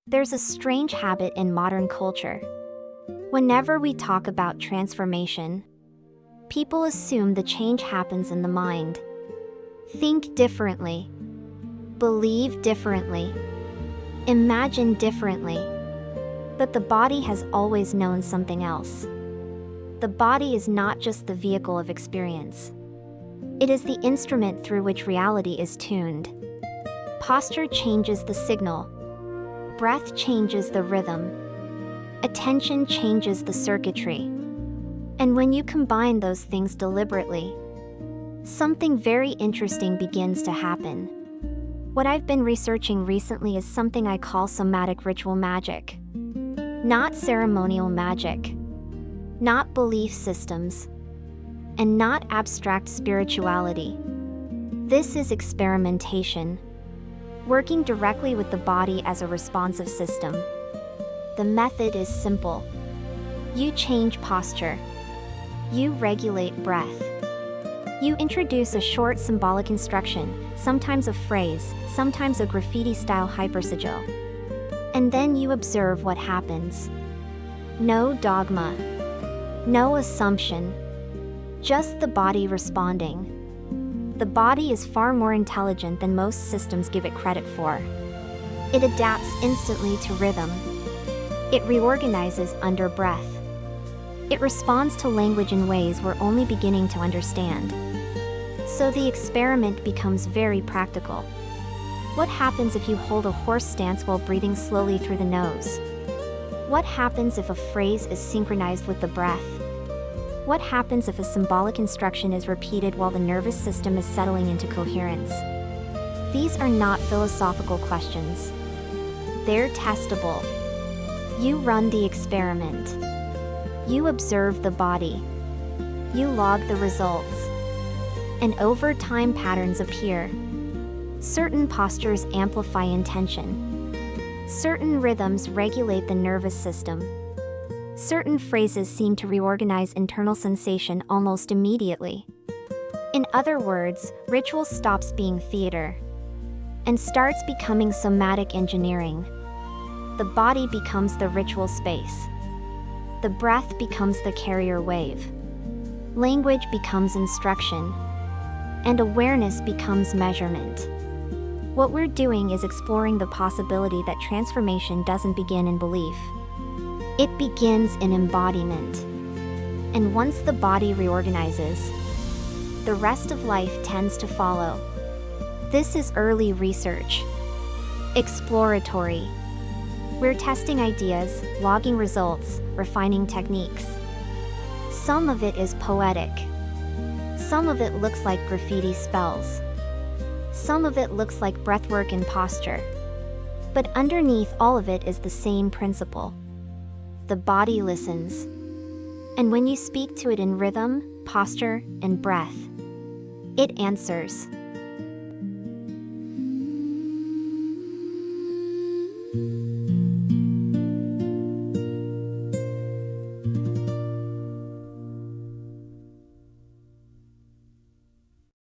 There's a strange habit in modern culture. Whenever we talk about transformation, people assume the change happens in the mind. Think differently. Believe differently. Imagine differently. But the body has always known something else. The body is not just the vehicle of experience. It is the instrument through which reality is tuned. Posture changes the signal. Breath changes the rhythm. Attention changes the circuitry. And when you combine those things deliberately, something very interesting begins to happen. What I've been researching recently is something I call somatic ritual magic. Not ceremonial magic. Not belief systems. And not abstract spirituality. This is experimentation. Working directly with the body as a responsive system. The method is simple. You change posture. You regulate breath. You introduce a short symbolic instruction, sometimes a phrase, sometimes a graffiti-style hypersigil. And then you observe what happens. No dogma. No assumption. Just the body responding. The body is far more intelligent than most systems give it credit for. It adapts instantly to rhythm. It reorganizes under breath. It responds to language in ways we're only beginning to understand. So the experiment becomes very practical. What happens if you hold a horse stance while breathing slowly through the nose? What happens if a phrase is synchronized with the breath? What happens if a symbolic instruction is repeated while the nervous system is settling into coherence? These are not philosophical questions. They're testable. You run the experiment. You observe the body. You log the results. And over time patterns appear. Certain postures amplify intention. Certain rhythms regulate the nervous system. Certain phrases seem to reorganize internal sensation almost immediately. In other words, ritual stops being theater and starts becoming somatic engineering. The body becomes the ritual space. The breath becomes the carrier wave. Language becomes instruction. And awareness becomes measurement. What we're doing is exploring the possibility that transformation doesn't begin in belief. It begins in embodiment. And once the body reorganizes, the rest of life tends to follow. This is early research. Exploratory. We're testing ideas, logging results, refining techniques. Some of it is poetic. Some of it looks like graffiti spells. Some of it looks like breathwork and posture. But underneath all of it is the same principle. The body listens. And when you speak to it in rhythm, posture, and breath, it answers.